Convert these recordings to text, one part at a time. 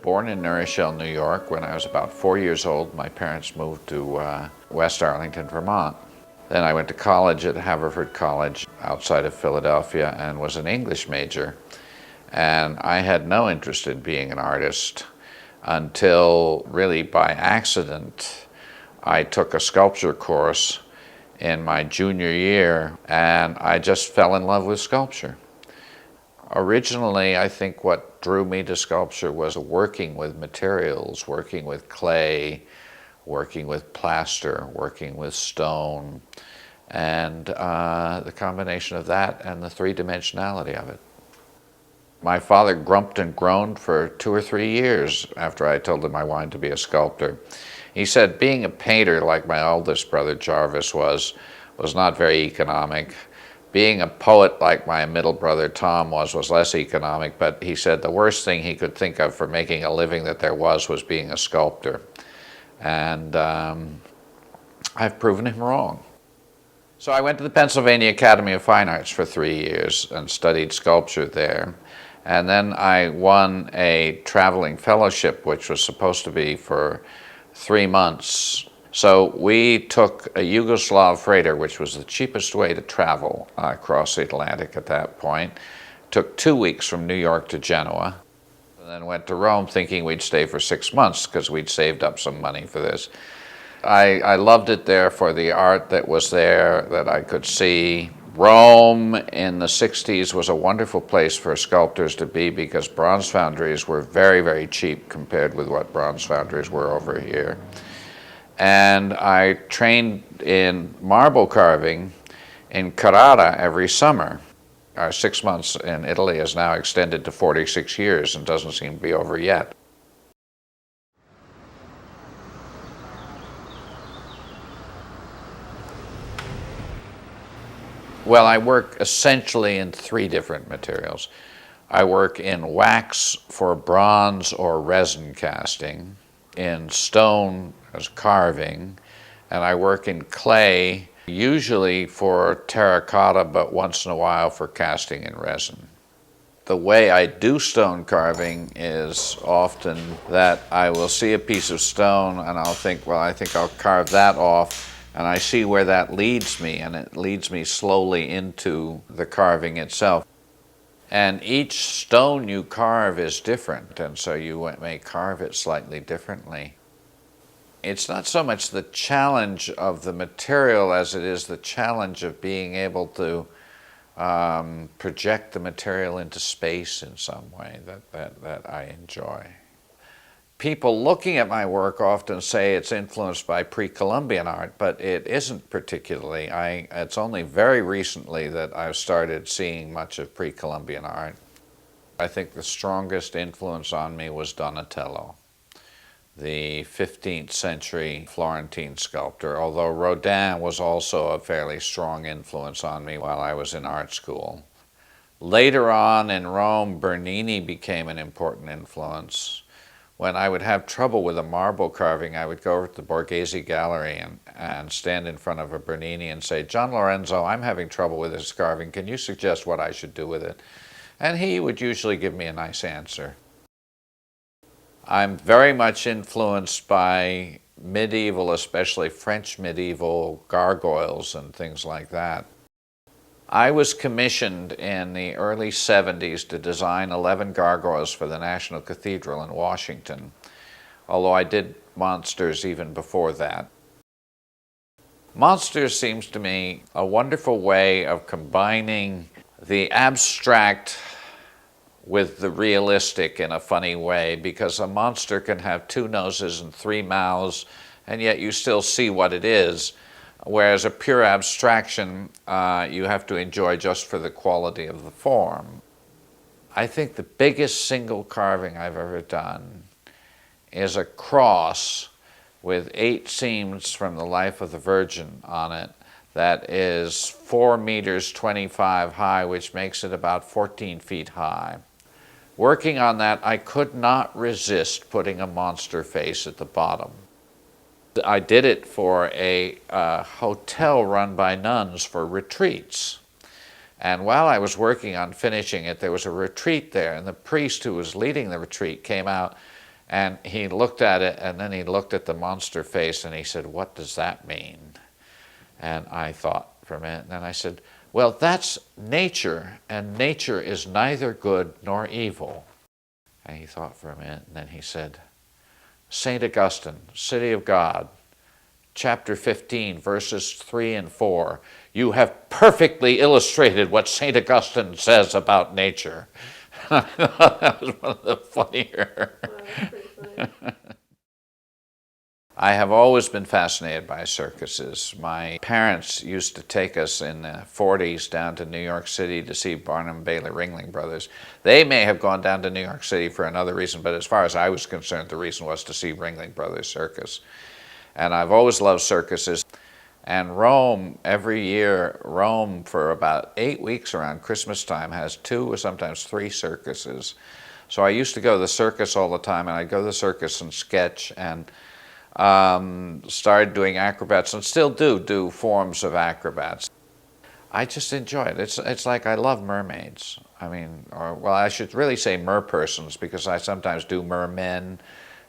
born in Nourishell, New York. When I was about 4 years old, my parents moved to West Arlington, Vermont. Then I went to college at Haverford College outside of Philadelphia and was an English major. And I had no interest in being an artist until, really by accident, I took a sculpture course in my junior year, and I just fell in love with sculpture. Originally, I think what drew me to sculpture was working with materials, working with clay, working with plaster, working with stone, and the combination of that and the three-dimensionality of it. My father grumped and groaned for 2 or 3 years after I told him I wanted to be a sculptor. He said being a painter, like my oldest brother Jarvis was not very economic. Being a poet, like my middle brother Tom was less economic, but he said the worst thing he could think of for making a living that there was being a sculptor. And I've proven him wrong. So I went to the Pennsylvania Academy of Fine Arts for 3 years and studied sculpture there. And then I won a traveling fellowship, which was supposed to be for 3 months. So we took a Yugoslav freighter, which was the cheapest way to travel across the Atlantic at that point. Took 2 weeks from New York to Genoa, and then went to Rome thinking we'd stay for 6 months because we'd saved up some money for this. I loved it there for the art that was there that I could see. Rome in the 60s was a wonderful place for sculptors to be because bronze foundries were very, very cheap compared with what bronze foundries were over here. And I trained in marble carving in Carrara every summer. Our 6 months in Italy is now extended to 46 years and doesn't seem to be over yet. Well, I work essentially in 3 different materials. I work in wax for bronze or resin casting, in stone as carving, and I work in clay, usually for terracotta, but once in a while for casting in resin. The way I do stone carving is often that I will see a piece of stone and I'll think, well, I think I'll carve that off, and I see where that leads me, and it leads me slowly into the carving itself. And each stone you carve is different, and so you may carve it slightly differently. It's not so much the challenge of the material as it is the challenge of being able to project the material into space in some way that I enjoy. People looking at my work often say it's influenced by pre-Columbian art, but it isn't particularly. It's only very recently that I've started seeing much of pre-Columbian art. I think the strongest influence on me was Donatello, the 15th century Florentine sculptor, although Rodin was also a fairly strong influence on me while I was in art school. Later on in Rome, Bernini became an important influence. When I would have trouble with a marble carving, I would go over to the Borghese Gallery and stand in front of a Bernini and say, "John Lorenzo, I'm having trouble with this carving. Can you suggest what I should do with it?" And he would usually give me a nice answer. I'm very much influenced by medieval, especially French medieval gargoyles and things like that. I was commissioned in the early 70s to design 11 gargoyles for the National Cathedral in Washington, although I did monsters even before that. Monsters seems to me a wonderful way of combining the abstract with the realistic in a funny way, because a monster can have 2 noses and 3 mouths, and yet you still see what it is. Whereas a pure abstraction, you have to enjoy just for the quality of the form. I think the biggest single carving I've ever done is a cross with 8 seams from the Life of the Virgin on it that is 4 meters 25 high, which makes it about 14 feet high. Working on that, I could not resist putting a monster face at the bottom. I did it for a hotel run by nuns for retreats. And while I was working on finishing it, there was a retreat there, and the priest who was leading the retreat came out And he looked at it, and then he looked at the monster face, and he said, "What does that mean?" And I thought for a minute, and then I said, "Well, that's nature, and nature is neither good nor evil." And he thought for a minute, and then he said, "St. Augustine, City of God, chapter 15, verses 3 and 4. You have perfectly illustrated what St. Augustine says about nature." I thought that was one of the funnier. Wow, that's pretty funny. I have always been fascinated by circuses. My parents used to take us in the 40s down to New York City to see Barnum Bailey Ringling Brothers. They may have gone down to New York City for another reason, but as far as I was concerned, the reason was to see Ringling Brothers Circus. And I've always loved circuses. And Rome, every year, Rome for about 8 weeks around Christmas time has 2 or sometimes 3 circuses. So I used to go to the circus all the time, and I'd go to the circus and sketch, and started doing acrobats, and still do forms of acrobats. I just enjoy it. It's like I love mermaids. I mean, or well, I should really say merpersons, because I sometimes do mermen,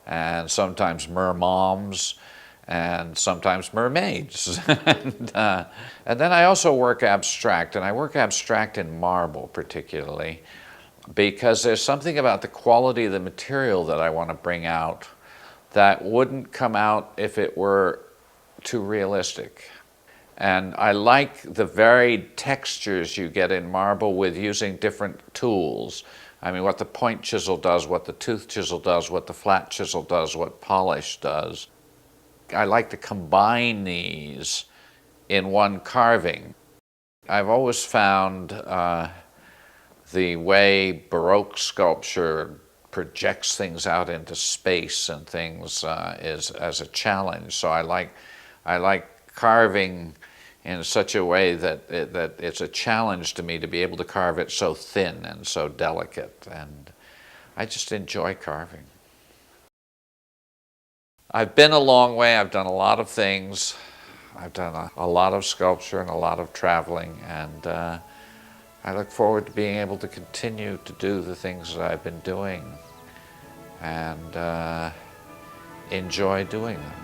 and sometimes mermoms, and sometimes mermaids. And then I also work abstract, and I work abstract in marble particularly, because there's something about the quality of the material that I want to bring out that wouldn't come out if it were too realistic. And I like the varied textures you get in marble with using different tools. I mean, what the point chisel does, what the tooth chisel does, what the flat chisel does, what polish does. I like to combine these in one carving. I've always found the way Baroque sculpture projects things out into space and things is as a challenge. So I like carving in such a way that it's a challenge to me to be able to carve it so thin and so delicate, and I just enjoy carving. I've been a long way. I've done a lot of things. I've done a lot of sculpture and a lot of traveling, and I look forward to being able to continue to do the things that I've been doing and enjoy doing them.